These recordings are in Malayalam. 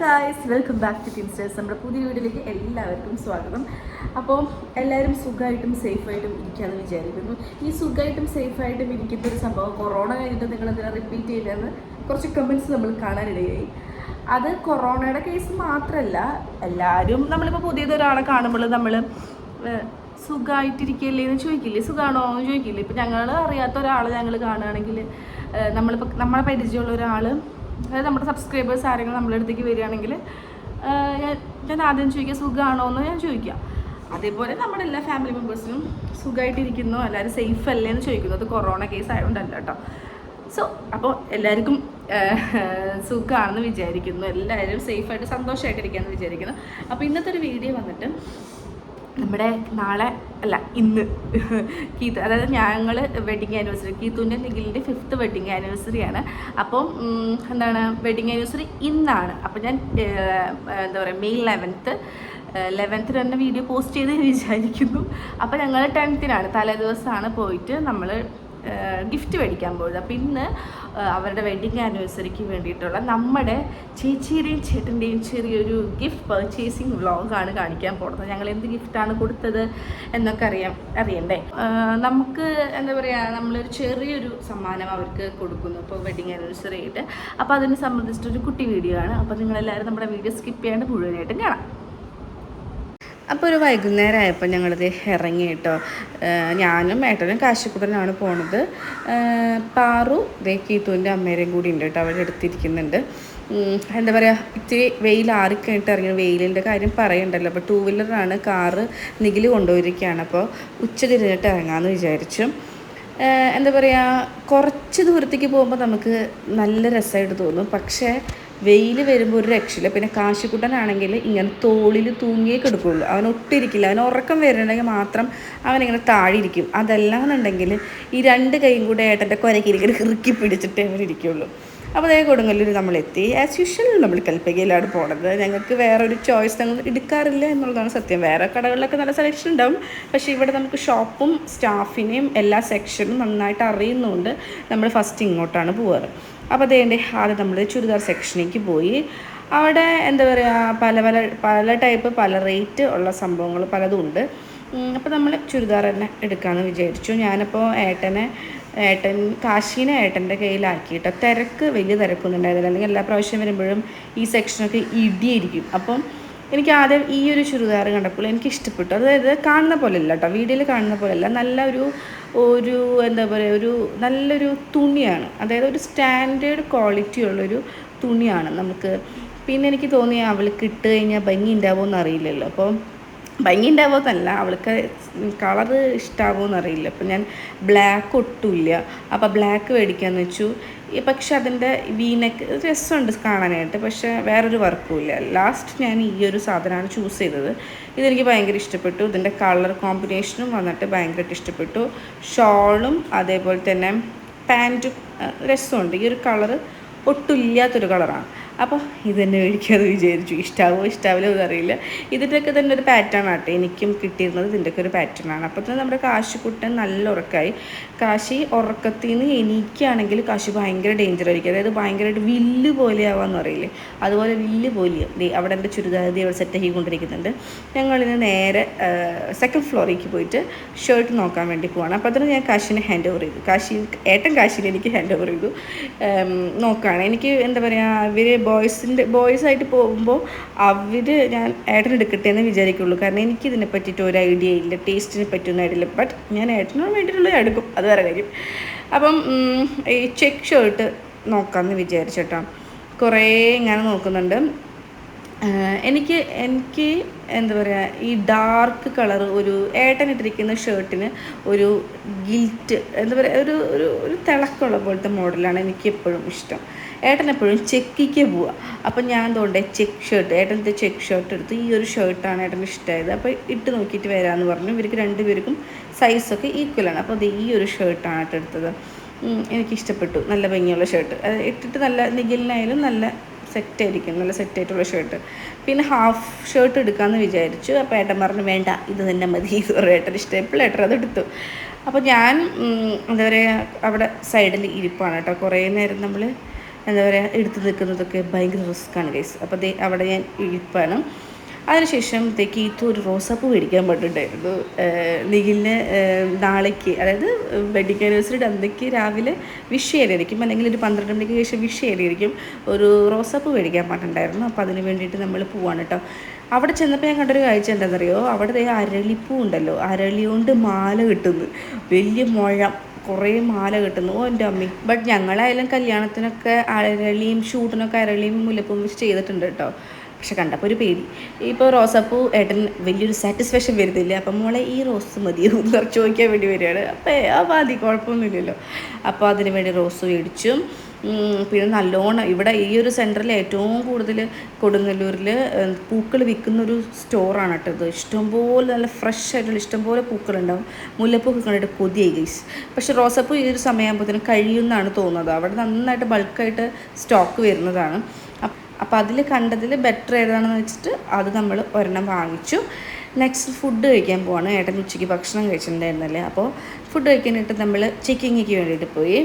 Guys, welcome back to Kinsters. നമ്മുടെ പുതിയ വീഡിയോയിലേക്ക് എല്ലാവർക്കും സ്വാഗതം. അപ്പോൾ എല്ലാവരും സുഖമായിട്ടും സേഫായിട്ടും ഇരിക്കാമെന്ന് വിചാരിക്കുന്നു. ഈ സുഖമായിട്ടും സേഫായിട്ടും ഇരിക്കുന്ന ഒരു സംഭവം കൊറോണ കഴിഞ്ഞിട്ട് നിങ്ങളെന്തിനാ റിപ്പീറ്റ് ചെയ്തതെന്ന് കുറച്ച് കമൻറ്റ്സ് നമ്മൾ കാണാനിടയായി. അത് കൊറോണയുടെ കേസ് മാത്രമല്ല, എല്ലാവരും നമ്മളിപ്പോൾ പുതിയതൊരാളെ കാണുമ്പോൾ നമ്മൾ സുഖമായിട്ടിരിക്കില്ലേ എന്ന് ചോദിക്കില്ലേ, സുഖമാണോ എന്ന് ചോദിക്കില്ലേ. ഇപ്പം ഞങ്ങൾ അറിയാത്ത ഒരാൾ ഞങ്ങൾ കാണുകയാണെങ്കിൽ നമ്മളിപ്പോൾ നമ്മളെ പരിചയമുള്ള ഒരാൾ, അതായത് നമ്മുടെ സബ്സ്ക്രൈബേഴ്സ് ആരെങ്കിലും നമ്മുടെ അടുത്തേക്ക് വരികയാണെങ്കിൽ ഞാൻ ആദ്യം ചോദിക്കുക സുഖമാണോ എന്ന് ഞാൻ ചോദിക്കാം. അതേപോലെ നമ്മുടെ എല്ലാ ഫാമിലി മെമ്പേഴ്സിനും സുഖമായിട്ടിരിക്കുന്നു, എല്ലാവരും സേഫ് അല്ലേ എന്ന് ചോദിക്കുന്നു. അത് കൊറോണ കേസ് ആയതുകൊണ്ടല്ല കേട്ടോ. സോ അപ്പോൾ എല്ലാവർക്കും സുഖമാണെന്ന് വിചാരിക്കുന്നു, എല്ലാവരും സേഫായിട്ട് സന്തോഷമായിട്ടിരിക്കാമെന്ന് വിചാരിക്കുന്നു. അപ്പോൾ ഇന്നത്തെ ഒരു വീഡിയോ വന്നിട്ട് നമ്മുടെ നാളെ അല്ല ഇന്ന് കീത്ത്, അതായത് ഞങ്ങൾ വെഡിങ് ആനിവേഴ്സറി, കീത്തുവിൻ്റെ നിഖിലിൻ്റെ 5th വെഡിങ് ആനിവേഴ്സറിയാണ്. അപ്പം എന്താണ് വെഡിങ് ആനിവേഴ്സറി ഇന്നാണ്. അപ്പം ഞാൻ എന്താ പറയുക May 11th തന്നെ വീഡിയോ പോസ്റ്റ് ചെയ്ത് വിചാരിക്കുന്നു. അപ്പോൾ ഞങ്ങൾ 10th തലേ ദിവസമാണ് പോയിട്ട് നമ്മൾ ഗിഫ്റ്റ് മേടിക്കാൻ പോയത്. അപ്പോൾ ഇന്ന് അവരുടെ വെഡിങ് ആനിവേഴ്സറിക്ക് വേണ്ടിയിട്ടുള്ള നമ്മുടെ ചേച്ചിയുടെയും ചേട്ടൻ്റെയും ചെറിയൊരു ഗിഫ്റ്റ് പർച്ചേസിങ് വ്ളോഗാണ് കാണിക്കാൻ പോകുന്നത്. ഞങ്ങൾ എന്ത് ഗിഫ്റ്റാണ് കൊടുത്തത് എന്നൊക്കെ അറിയണ്ടേ. നമുക്ക് എന്താ പറയുക, നമ്മളൊരു ചെറിയൊരു സമ്മാനം അവർക്ക് കൊടുക്കുന്നു ഇപ്പോൾ വെഡിങ് ആനിവേഴ്സറി ആയിട്ട്. അപ്പോൾ അതിനെ സംബന്ധിച്ചിട്ടൊരു കുട്ടി വീഡിയോ ആണ്. അപ്പോൾ നിങ്ങളെല്ലാവരും നമ്മുടെ വീഡിയോ സ്കിപ്പ് ചെയ്യാണ്ട് മുഴുവനായിട്ടും കാണാം. അപ്പോൾ ഒരു വൈകുന്നേരം ആയപ്പോൾ ഞങ്ങളിത് ഇറങ്ങി കേട്ടോ. ഞാനും ഏട്ടനും കാശിക്കുട്ടനാണ് പോണത്. പാറു കീത്തുവിൻ്റെ അമ്മേരെയും കൂടി ഉണ്ട് കേട്ടോ, അവിടെ എടുത്തിരിക്കുന്നുണ്ട്. എന്താ പറയുക, ഇത്തിരി വെയിൽ ആറിക്കഴിഞ്ഞിട്ട് ഇറങ്ങി. വെയിലിൻ്റെ കാര്യം പറയണ്ടല്ലോ. അപ്പോൾ 2 വീലറാണ്, കാറ് നിഖിൽ കൊണ്ടുപോയിരിക്കുകയാണ്. അപ്പോൾ ഉച്ച തിരിഞ്ഞിട്ട് ഇറങ്ങാമെന്ന് വിചാരിച്ചു. എന്താ പറയുക, കുറച്ച് ദൂരത്തേക്ക് പോകുമ്പോൾ നമുക്ക് നല്ല രസമായിട്ട് തോന്നും. പക്ഷേ വെയിൽ വരുമ്പോൾ ഒരു രക്ഷയില്ല. പിന്നെ കാശിക്കുട്ടനാണെങ്കിൽ ഇങ്ങനെ തോളിൽ തൂങ്ങിയേ കിടക്കുകയുള്ളൂ, അവൻ ഒട്ടിരിക്കില്ല. അവൻ ഉറക്കം വരുന്നുണ്ടെങ്കിൽ മാത്രം അവനിങ്ങനെ താഴെയിരിക്കും. അതല്ലാന്നുണ്ടെങ്കിൽ ഈ 2 കൈയും കൂടെ ഏട്ടൻ്റെ കുരക്കിരിക്കൽ ഇറുക്കി പിടിച്ചിട്ടേ അവരിയ്ക്കുള്ളൂ. അപ്പോൾ അതേ കൊടുങ്ങല്ലൂർ നമ്മളെത്തി. ആസ് യൂഷ്വൽ നമ്മൾ കൽപ്പകയിലാണ് പോണത്. ഞങ്ങൾക്ക് വേറൊരു ചോയ്സ് ഞങ്ങൾ എടുക്കാറില്ല എന്നുള്ളതാണ് സത്യം. വേറെ കടകളിലൊക്കെ നല്ല സെലക്ഷൻ ഉണ്ടാവും, പക്ഷേ ഇവിടെ നമുക്ക് ഷോപ്പും സ്റ്റാഫിനെയും എല്ലാ സെക്ഷനും നന്നായിട്ട് അറിയുന്നതുകൊണ്ട് നമ്മൾ ഫസ്റ്റ് ഇങ്ങോട്ടാണ് പോവാറ്. അപ്പോൾ അതേൻ്റെ ആദ്യം നമ്മൾ ചുരിദാർ സെക്ഷനിലേക്ക് പോയി. അവിടെ എന്താ പറയുക, പല ടൈപ്പ് പല റേറ്റ് ഉള്ള സംഭവങ്ങൾ പലതും ഉണ്ട്. അപ്പോൾ നമ്മൾ ചുരിദാർ തന്നെ എടുക്കാമെന്ന് വിചാരിച്ചു. ഞാനപ്പോൾ ഏട്ടൻ കാശീനെ ഏട്ടൻ്റെ കയ്യിലാക്കിയിട്ട്, വലിയ തിരക്കൊന്നും ഉണ്ടായിരുന്നില്ല. അല്ലെങ്കിൽ എല്ലാ പ്രാവശ്യം വരുമ്പോഴും ഈ സെക്ഷനൊക്കെ ഇടിയായിരിക്കും. അപ്പം എനിക്ക് ആദ്യം ഈ ഒരു ചുരിദാർ കണ്ടപ്പോൾ എനിക്ക് ഇഷ്ടപ്പെട്ടു. അതായത് കാണുന്ന പോലെ അല്ല കേട്ടോ, വീഡിയോയിൽ കാണുന്ന പോലെ അല്ല, നല്ല ഒരു എന്താ പറയുക, ഒരു നല്ലൊരു തുണിയാണ്. അതായത് ഒരു സ്റ്റാൻഡേർഡ് ക്വാളിറ്റി ഉള്ളൊരു തുണിയാണ് നമുക്ക്. പിന്നെ എനിക്ക് തോന്നി അവൾക്ക് ഇട്ട് കഴിഞ്ഞാൽ ഭംഗി ഉണ്ടാവുമോ എന്നറിയില്ലല്ലോ. അപ്പോൾ ഭംഗി ഉണ്ടാവുമെന്നല്ല, അവൾക്ക് കളറ് ഇഷ്ടമാവുമോ എന്നറിയില്ല. അപ്പോൾ ഞാൻ ബ്ലാക്ക് ഒട്ടുമില്ല, അപ്പോൾ ബ്ലാക്ക് മേടിക്കാമെന്ന് വെച്ചു. പക്ഷെ അതിൻ്റെ വീനെക്ക് രസമുണ്ട് കാണാനായിട്ട്, പക്ഷേ വേറൊരു വർക്കും ഇല്ല. ലാസ്റ്റ് ഞാൻ ഈ ഒരു സാധനമാണ് ചൂസ് ചെയ്തത്. ഇതെനിക്ക് ഭയങ്കര ഇഷ്ടപ്പെട്ടു. ഇതിൻ്റെ കളർ കോമ്പിനേഷനും വന്നിട്ട് ഭയങ്കരമായിട്ട് ഇഷ്ടപ്പെട്ടു. ഷോളും അതേപോലെ തന്നെ പാൻറ്റും രസമുണ്ട്. ഈ ഒരു കളറ് ഒട്ടുമില്ലാത്തൊരു കളറാണ്. അപ്പോൾ ഇത് തന്നെ മേടിക്കാമെന്ന് വിചാരിച്ചു. ഇഷ്ടാവില്ല എന്നറിയില്ല. ഇതിൻ്റെയൊക്കെ തന്നെ ഒരു പാറ്റേൺ ആട്ടെ എനിക്കും കിട്ടിയിരുന്നത്. ഇതിൻ്റെയൊക്കെ ഒരു പാറ്റേൺ ആണ്. അപ്പോൾ തന്നെ നമ്മുടെ കാശിക്കുട്ടൻ നല്ല ഉറക്കമായി. കാശി ഉറക്കത്തിൽ നിന്ന് എനിക്കാണെങ്കിൽ കാശി ഭയങ്കര ഡേഞ്ചർ ആയിരിക്കും. അതായത് ഭയങ്കരമായിട്ട് വില്ല് പോലെ ആവാമെന്ന് അറിയില്ലേ, അതുപോലെ വില്ല് പോലെയും അവിടെ എൻ്റെ ചുരിദാരി അവിടെ സെറ്റാക്കിക്കൊണ്ടിരിക്കുന്നുണ്ട്. ഞങ്ങളിന്ന് നേരെ 2nd ഫ്ലോറിലേക്ക് പോയിട്ട് ഷർട്ട് നോക്കാൻ വേണ്ടി പോവാണ്. അപ്പോൾ അതിന് ഞാൻ കാശിനെ ഹാൻഡ് ഓവർ ചെയ്തു. ഏട്ടൻ കാശിനെ എനിക്ക് ഹാൻഡ് ഓവർ ചെയ്തു. നോക്കുകയാണ്. എനിക്ക് എന്താ പറയുക, ഇവർ ബോയ്സായിട്ട് പോകുമ്പോൾ ഞാൻ ഏട്ടന് എടുക്കട്ടെ എന്ന് വിചാരിക്കുള്ളൂ. കാരണം എനിക്കിതിനെ പറ്റിയിട്ട് ഒരു ഐഡിയ ഇല്ല, ടേസ്റ്റിനെ പറ്റിയൊന്നും ഐഡിയ ഇല്ല. ബട്ട് ഞാൻ ഏട്ടനോട് വേണ്ടിയിട്ടുള്ള എടുക്കും, അത് വേറെ കാര്യം. അപ്പം ഈ ചെക്ക് ഷർട്ട് നോക്കാമെന്ന് വിചാരിച്ചേട്ടാ. കുറേ ഇങ്ങനെ നോക്കുന്നുണ്ട്. എനിക്ക് എന്താ പറയുക, ഈ ഡാർക്ക് കളർ ഒരു ഏട്ടനിട്ടിരിക്കുന്ന ഷർട്ടിന് ഒരു ഗിൽറ്റ് എന്താ പറയുക, ഒരു തിളക്കമുള്ള പോലത്തെ മോഡലാണ് എനിക്ക് എപ്പോഴും ഇഷ്ടം. ഏട്ടൻ എപ്പോഴും ചെക്കിക്ക് പോവുക. അപ്പം ഞാൻ തോണ്ടേ ഏട്ടൻ്റെ ചെക്ക് ഷർട്ട് എടുത്ത് ഈ ഒരു ഷർട്ടാണ് ഏട്ടന് ഇഷ്ടമായത്. അപ്പോൾ ഇട്ട് നോക്കിയിട്ട് വരാമെന്ന് പറഞ്ഞു. ഇവർക്ക് 2 പേർക്കും സൈസൊക്കെ ഈക്വലാണ്. അപ്പോൾ അത് ഈ ഒരു ഷർട്ടാണ് ഏട്ടൻ എടുത്തത്. എനിക്കിഷ്ടപ്പെട്ടു. നല്ല ഭംഗിയുള്ള ഷർട്ട്, അത് ഇട്ടിട്ട് നല്ല നിഖിലിനായാലും നല്ല സെറ്റായിരിക്കും, നല്ല സെറ്റായിട്ടുള്ള ഷർട്ട്. പിന്നെ ഹാഫ് ഷർട്ട് എടുക്കാമെന്ന് വിചാരിച്ചു. അപ്പോൾ ഏട്ടൻ പറഞ്ഞു വേണ്ട, ഇത് തന്നെ മതി. ഇത് പറയും ഏട്ടൻ ഇഷ്ടമായപ്പോൾ ഏട്ടൻ അതെടുത്തു. അപ്പോൾ ഞാൻ എന്താ പറയുക, അവിടെ സൈഡിൽ ഇരിപ്പാണ് കേട്ടോ. കുറേ നേരം നമ്മൾ എന്താ പറയുക എടുത്ത് നിൽക്കുന്നതൊക്കെ ഭയങ്കര റിസ്ക്കാണ് ഗൈസ്. അപ്പോൾ അവിടെ ഞാൻ ഇരിപ്പാണ്. അതിനുശേഷം കീത്തു ഒരു റോസാപ്പൂ മേടിക്കാൻ പറ്റുന്നുണ്ടായിരുന്നു. നിഖിലിന് നാളേക്ക്, അതായത് വെഡിങ് ആനിവേഴ്സറിയുടെ അന്നേക്ക് രാവിലെ വിഷ് ചെയ്യാനായിരിക്കും, അല്ലെങ്കിൽ ഒരു 12 മണിക്ക് ശേഷം വിഷ് ചെയ്യാനായിരിക്കും ഒരു റോസാപ്പൂ മേടിക്കാൻ പറ്റുന്നുണ്ടായിരുന്നു. അപ്പോൾ അതിന് വേണ്ടിയിട്ട് നമ്മൾ പോവാണ് കേട്ടോ. അവിടെ ചെന്നപ്പോൾ ഞാൻ കണ്ടൊരു കാഴ്ച എന്താണെന്നറിയോ, അവിടെ അരളിപ്പൂ ഉണ്ടല്ലോ, അരളി കൊണ്ട് മാല കിട്ടുന്നു, വലിയ മുഴം കുറേ മാല കിട്ടുന്നു. ഓ എൻ്റെ അമ്മി. ബട്ട് ഞങ്ങളായാലും കല്യാണത്തിനൊക്കെ അരളിയും ഷൂട്ടിനൊക്കെ അരളിയും മുല്ലപ്പൂവും വെച്ച് ചെയ്തിട്ടുണ്ട് കേട്ടോ. പക്ഷെ കണ്ടപ്പോൾ ഒരു പേടി. ഇപ്പോൾ റോസാപ്പൂ ഏട്ടൻ വലിയൊരു സാറ്റിസ്ഫാക്ഷൻ വരുന്നില്ല. അപ്പം മോളെ ഈ റോസ് മതിയോ എന്ന് ചോദിക്കാൻ വേണ്ടി വരികയാണ്. അപ്പോൾ ആ മതി, കുഴപ്പമൊന്നുമില്ലല്ലോ. അപ്പോൾ അതിന് വേണ്ടി റോസ് മേടിച്ചു. പിന്നെ നല്ലോണം ഇവിടെ ഈ ഒരു സെൻറ്ററിൽ ഏറ്റവും കൂടുതൽ കൊടുങ്ങല്ലൂരിൽ പൂക്കൾ വിൽക്കുന്നൊരു സ്റ്റോറാണ് കേട്ടോ ഇത്. ഇഷ്ടംപോലെ നല്ല ഫ്രഷ് ആയിട്ടുള്ള ഇഷ്ടംപോലെ പൂക്കളുണ്ടാവും. മുല്ലപ്പൂ കണ്ടിട്ട് കൊതിയായി ഗൈസ്. പക്ഷെ റോസാപ്പൂ ഈ ഒരു സമയമാകുമ്പോഴത്തേനും കഴിയുമെന്നാണ് തോന്നുന്നത്. അവിടെ നന്നായിട്ട് ബൾക്കായിട്ട് സ്റ്റോക്ക് വരുന്നതാണ്. അപ്പോൾ അതിൽ കണ്ടതിൽ ബെറ്റർ ഏതാണെന്ന് വെച്ചിട്ട് അത് നമ്മൾ ഒരെണ്ണം വാങ്ങിച്ചു. നെക്സ്റ്റ് ഫുഡ് കഴിക്കാൻ പോവാണ്. ഏട്ടൻ ഉച്ചയ്ക്ക് ഭക്ഷണം കഴിച്ചിട്ടുണ്ടായിരുന്നല്ലേ. അപ്പോൾ ഫുഡ് കഴിക്കാനായിട്ട് നമ്മൾ ചെക്കിങ്ങിക്ക് വേണ്ടിയിട്ട് പോയി.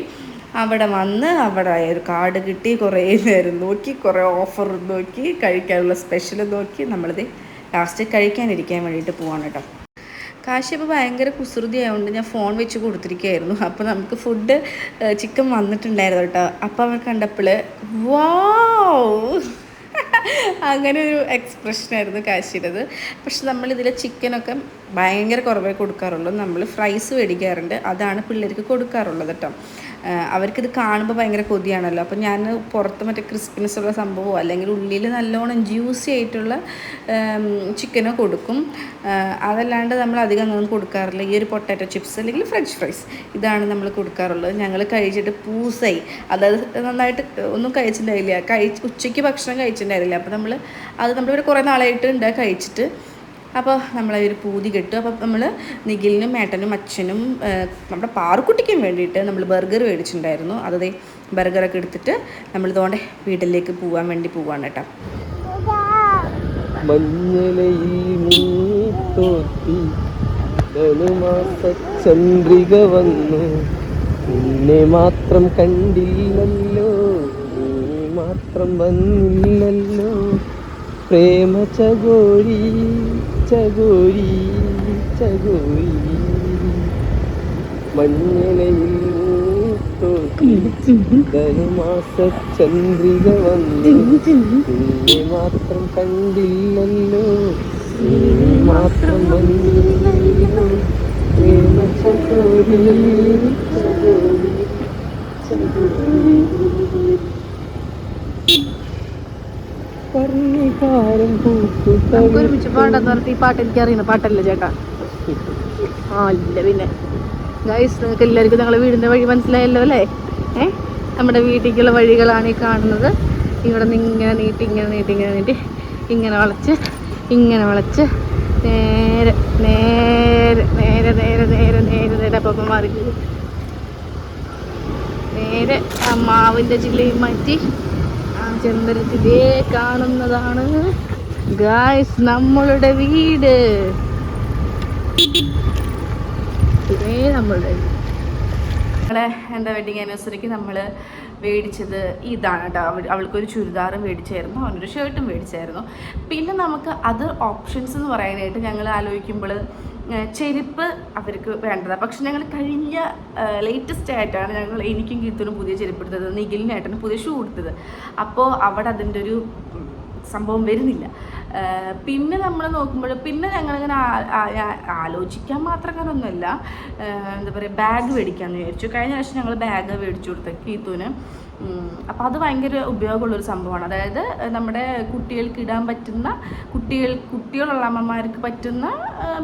അവിടെ വന്ന് അവിടെ ഒരു കാർഡ് കിട്ടി, കുറേ നേരം നോക്കി, കുറേ ഓഫർ നോക്കി, കഴിക്കാനുള്ള സ്പെഷ്യൽ നോക്കി, നമ്മളിത് ലാസ്റ്റ് കഴിക്കാനിരിക്കാൻ വേണ്ടിയിട്ട് പോവാണ് കേട്ടോ. കാശിപ്പോൾ ഭയങ്കര കുസൃതി ആയതുകൊണ്ട് ഞാൻ ഫോൺ വെച്ച് കൊടുത്തിരിക്കുകയായിരുന്നു. അപ്പോൾ നമുക്ക് ഫുഡ് ചിക്കൻ വന്നിട്ടുണ്ടായിരുന്നു കേട്ടോ. അപ്പോൾ അവൻ കണ്ടപ്പോൾ വാവ് അങ്ങനെ ഒരു എക്സ്പ്രഷനായിരുന്നു കാശിയുടേത്. പക്ഷെ നമ്മളിതിൽ ചിക്കനൊക്കെ ഭയങ്കര കുറവേ കൊടുക്കാറുള്ളൂ. നമ്മൾ ഫ്രൈസ് മേടിക്കാറുണ്ട്, അതാണ് പിള്ളേർക്ക് കൊടുക്കാറുള്ളത് കേട്ടോ. അവർക്കിത് കാണുമ്പോൾ ഭയങ്കര കൊതിയാണല്ലോ. അപ്പോൾ ഞാൻ പുറത്ത് മറ്റേ ക്രിസ്പിനെസ് ഉള്ള സംഭവമോ അല്ലെങ്കിൽ ഉള്ളിൽ നല്ലോണം ജ്യൂസി ആയിട്ടുള്ള ചിക്കനോ കൊടുക്കും. അതല്ലാണ്ട് നമ്മൾ അധികം ഒന്നും കൊടുക്കാറില്ല. ഈ ഒരു പൊട്ടാറ്റോ ചിപ്സ് അല്ലെങ്കിൽ ഫ്രഞ്ച് ഫ്രൈസ് ഇതാണ് നമ്മൾ കൊടുക്കാറുള്ളത്. ഞങ്ങൾ കഴിച്ചിട്ട് പൂസായി, അതായത് നന്നായിട്ട് ഒന്നും കഴിച്ചിട്ടുണ്ടായില്ല. ഉച്ചയ്ക്ക് ഭക്ഷണം കഴിച്ചിട്ടുണ്ടായിരുന്നില്ല. അപ്പോൾ നമ്മളിവിടെ കുറേ നാളായിട്ട് കഴിച്ചിട്ട്. അപ്പോൾ നമ്മളൊരു പൂതി കിട്ടും. അപ്പോൾ നമ്മൾ നിഖിലിനും ഏട്ടനും അച്ഛനും നമ്മുടെ പാറുക്കുട്ടിക്കും വേണ്ടിയിട്ട് നമ്മൾ ബർഗർ മേടിച്ചിട്ടുണ്ടായിരുന്നു. അത് ബർഗറൊക്കെ എടുത്തിട്ട് നമ്മൾ ഇതുകൊണ്ട് വീട്ടിലേക്ക് പോകാൻ വേണ്ടി പോവാണ് കേട്ടോ. ചന്ദ്രിക വന്നു, നിന്നെ മാത്രം കണ്ടില്ലല്ലോ, നീ മാത്രം വന്നില്ലല്ലോ, പ്രേമ ചകോരി ചകോരി ചകോരി, മഞ്ഞളയിൽ ധനുമാസ ചന്ദ്രിക വന്നു, നിന്നെ മാത്രം കണ്ടില്ലല്ലോ, നീ മാത്രം വന്നില്ലല്ലോ, പ്രേമ ചകോരി ചകോരി ചകോരി. ഒരുമിച്ച് പാടാന്ന് പറഞ്ഞിട്ട് ഈ പാട്ട് എനിക്ക് അറിയുന്ന പാട്ടല്ലേ ചേട്ടാ? അല്ല പിന്നെ ഗൈസ്, നിങ്ങൾക്ക് എല്ലാവർക്കും ഞങ്ങളുടെ വീടിൻ്റെ വഴി മനസ്സിലായല്ലോ അല്ലേ? നമ്മുടെ വീട്ടിലേക്കുള്ള വഴികളാണ് ഈ കാണുന്നത്. ഇവിടെ നിന്ന് ഇങ്ങനെ നീട്ടി ഇങ്ങനെ നീട്ടി ഇങ്ങനെ നീട്ടി ഇങ്ങനെ വളച്ച് ഇങ്ങനെ വളച്ച് നേരെ നേരെ നേരെ നേരെ നേരെ നേരെ നേരെ അപ്പം മാറി നേരെ ആ മാവിൻ്റെ ജില്ലയും മാറ്റി ചെമ്പരത്തിലേ കാണുന്നതാണ് ഗായ്സ് നമ്മളുടെ വീട്. ഇതേ നമ്മളുടെ നമ്മളെ എന്താ വെഡിങ് ആനിവേഴ്സറിക്ക് നമ്മൾ മേടിച്ചത് ഇതാണ് കേട്ടോ. അവൾക്കൊരു ചുരിദാർ മേടിച്ചായിരുന്നു, അവനൊരു ഷർട്ടും മേടിച്ചായിരുന്നു. പിന്നെ നമുക്ക് അതർ ഓപ്ഷൻസ് എന്ന് പറയാനായിട്ട് ഞങ്ങൾ ആലോചിക്കുമ്പോൾ ചെരുപ്പ് അവർക്ക് വേണ്ടതാണ്. പക്ഷെ ഞങ്ങൾ കഴിഞ്ഞ ലേറ്റസ്റ്റ് ആയിട്ടാണ് എനിക്കും ഗീത്തിനും പുതിയ ചെരുപ്പ് എടുത്തത്, നിഖിലിനായിട്ടാണ് പുതിയ ഷൂ എടുത്തത്. അപ്പോൾ അവിടെ അതിൻ്റെ ഒരു സംഭവം വരുന്നില്ല. പിന്നെ നമ്മൾ നോക്കുമ്പോൾ പിന്നെ ഞങ്ങളിങ്ങനെ ആലോചിക്കാൻ മാത്രം അങ്ങനെയൊന്നുമല്ല, എന്താ പറയുക, ബാഗ് മേടിക്കാമെന്ന് വിചാരിച്ചു. കഴിഞ്ഞ പ്രാവശ്യം ഞങ്ങൾ ബാഗ് മേടിച്ചു കൊടുത്ത കീത്തുവിന്. അപ്പോൾ അത് ഭയങ്കര ഉപയോഗമുള്ളൊരു സംഭവമാണ്. അതായത് നമ്മുടെ കുട്ടികൾക്ക് ഇടാൻ പറ്റുന്ന, കുട്ടികളുള്ള അമ്മമാർക്ക് പറ്റുന്ന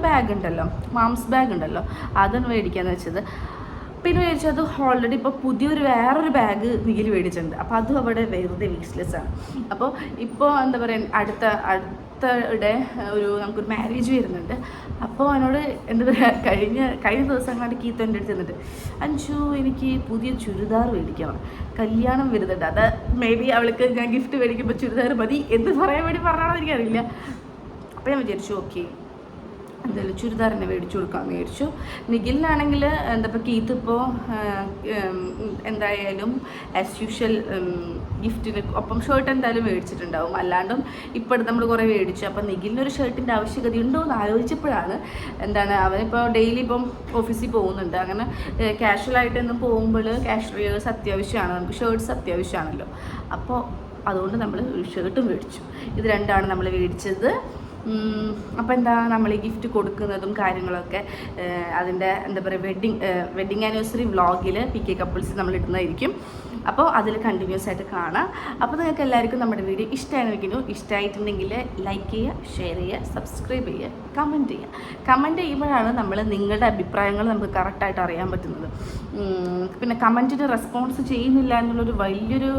ബാഗ് ഉണ്ടല്ലോ, മാംസ് ബാഗ് ഉണ്ടല്ലോ, അതാണ് മേടിക്കാമെന്ന് വെച്ചത്. പിന്നെ മേടിച്ചത് അത് ഓൾറെഡി ഇപ്പോൾ പുതിയൊരു വേറൊരു ബാഗ് നിഖിൽ മേടിച്ചിട്ടുണ്ട്. അപ്പോൾ അതും അവിടെ വെറുതെ വീസ്ലെസ് ആണ്. അപ്പോൾ ഇപ്പോൾ എന്താ പറയുക, അടുത്തയുടെ നമുക്കൊരു മാരേജ് വരുന്നുണ്ട്. അപ്പോൾ അവനോട് എന്താ പറയുക, കഴിഞ്ഞ ദിവസം കണ്ട് കീത്തോൻ്റെ അടുത്ത് നിന്നിട്ട് അഞ്ചു എനിക്ക് പുതിയ ചുരിദാർ മേടിക്കണം, കല്യാണം വരുന്നുണ്ട്, അത് മേ ബി അവൾക്ക് ഞാൻ ഗിഫ്റ്റ് മേടിക്കുമ്പോൾ ചുരിദാർ മതി എന്ന് പറയാൻ വേണ്ടി പറഞ്ഞാണോ എനിക്കറിയില്ല. അപ്പോൾ ഞാൻ വിചാരിച്ചു ഓക്കെ എന്തായാലും ചുരിദാറിനെ മേടിച്ചു കൊടുക്കാമെന്ന് വിചാരിച്ചു. നിഖിലിനാണെങ്കിൽ എന്താ ഇപ്പോൾ കീത്ത് ഇപ്പോൾ എന്തായാലും ആസ് യൂഷ്വൽ ഗിഫ്റ്റിന് ഒപ്പം ഷർട്ട് എന്തായാലും മേടിച്ചിട്ടുണ്ടാവും. അല്ലാണ്ടും ഇപ്പോഴും നമ്മൾ കുറേ മേടിച്ചു. അപ്പോൾ നിഖിലിനൊരു ഷർട്ടിൻ്റെ ആവശ്യകത ഉണ്ടോ എന്ന് ആലോചിച്ചപ്പോഴാണ് എന്താണ് അവനിപ്പോൾ ഡെയിലി ഇപ്പം ഓഫീസിൽ പോകുന്നുണ്ട്. അങ്ങനെ കാഷ്വലായിട്ടൊന്നും പോകുമ്പോൾ കാഷ്വൽ വെയേഴ്സ് അത്യാവശ്യമാണ്, നമുക്ക് ഷർട്ട്സ് അത്യാവശ്യമാണല്ലോ. അപ്പോൾ അതുകൊണ്ട് നമ്മൾ ഒരു ഷർട്ടും മേടിച്ചു. ഇത് രണ്ടാണ് നമ്മൾ മേടിച്ചത്. അപ്പോൾ എന്താ നമ്മൾ ഈ ഗിഫ്റ്റ് കൊടുക്കുന്നതും കാര്യങ്ങളൊക്കെ അതിൻ്റെ എന്താ പറയുക വെഡ്ഡിങ് ആനിവേഴ്സറി വ്ളോഗിൽ PK കപ്പിൾസ് നമ്മൾ ഇടുന്നതായിരിക്കും. അപ്പോൾ അതിൽ കണ്ടിന്യൂസ് ആയിട്ട് കാണാം. അപ്പോൾ നിങ്ങൾക്ക് എല്ലാവർക്കും നമ്മുടെ വീഡിയോ ഇഷ്ടമായിരിക്കുന്നു. ഇഷ്ടമായിട്ടുണ്ടെങ്കിൽ ലൈക്ക് ചെയ്യുക, ഷെയർ ചെയ്യുക, സബ്സ്ക്രൈബ് ചെയ്യുക, കമൻറ്റ് ചെയ്യുക. കമൻറ്റ് ചെയ്യുമ്പോഴാണ് നമ്മൾ നിങ്ങളുടെ അഭിപ്രായങ്ങൾ നമുക്ക് കറക്റ്റായിട്ട് അറിയാൻ പറ്റുന്നത്. പിന്നെ കമൻറ്റിന് റെസ്പോൺസ് ചെയ്യുന്നില്ല എന്നുള്ളൊരു വലിയൊരു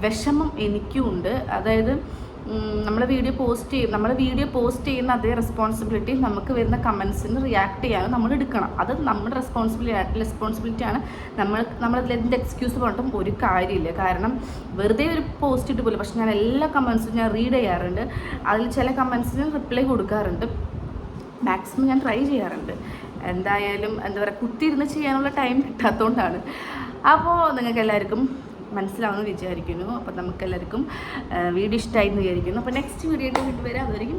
വിഷമം എനിക്കും ഉണ്ട്. അതായത് നമ്മൾ വീഡിയോ പോസ്റ്റ് ചെയ്യുന്ന അതേ റെസ്പോൺസിബിലിറ്റി നമുക്ക് വരുന്ന കമൻസിന് റിയാക്ട് ചെയ്യാനും നമ്മൾ എടുക്കണം. അത് നമ്മുടെ റെസ്പോൺസിബിലിറ്റിയാണ്. നമ്മളതിൽ എന്ത് എക്സ്ക്യൂസ് പറഞ്ഞിട്ടും ഒരു കാര്യമില്ല. കാരണം വെറുതെ ഒരു പോസ്റ്റ് ഇട്ട് പോലും, പക്ഷെ ഞാൻ എല്ലാ കമൻസും ഞാൻ റീഡ് ചെയ്യാറുണ്ട്. അതിൽ ചില കമൻസിന് റിപ്ലൈ കൊടുക്കാറുണ്ട്. മാക്സിമം ഞാൻ ട്രൈ ചെയ്യാറുണ്ട്. എന്തായാലും എന്താ പറയുക, കുത്തിയിരുന്ന് ചെയ്യാനുള്ള ടൈം കിട്ടാത്തതുകൊണ്ടാണ്. അപ്പോൾ നിങ്ങൾക്ക് എല്ലാവർക്കും മനസ്സിലാവുമെന്ന് വിചാരിക്കുന്നു. അപ്പോൾ നമുക്കെല്ലാവർക്കും വീഡിയോ ഇഷ്ടമായി എന്ന് വിചാരിക്കുന്നു. അപ്പോൾ നെക്സ്റ്റ് വീഡിയോ ആയിട്ട് വരാം. അതുവരെയും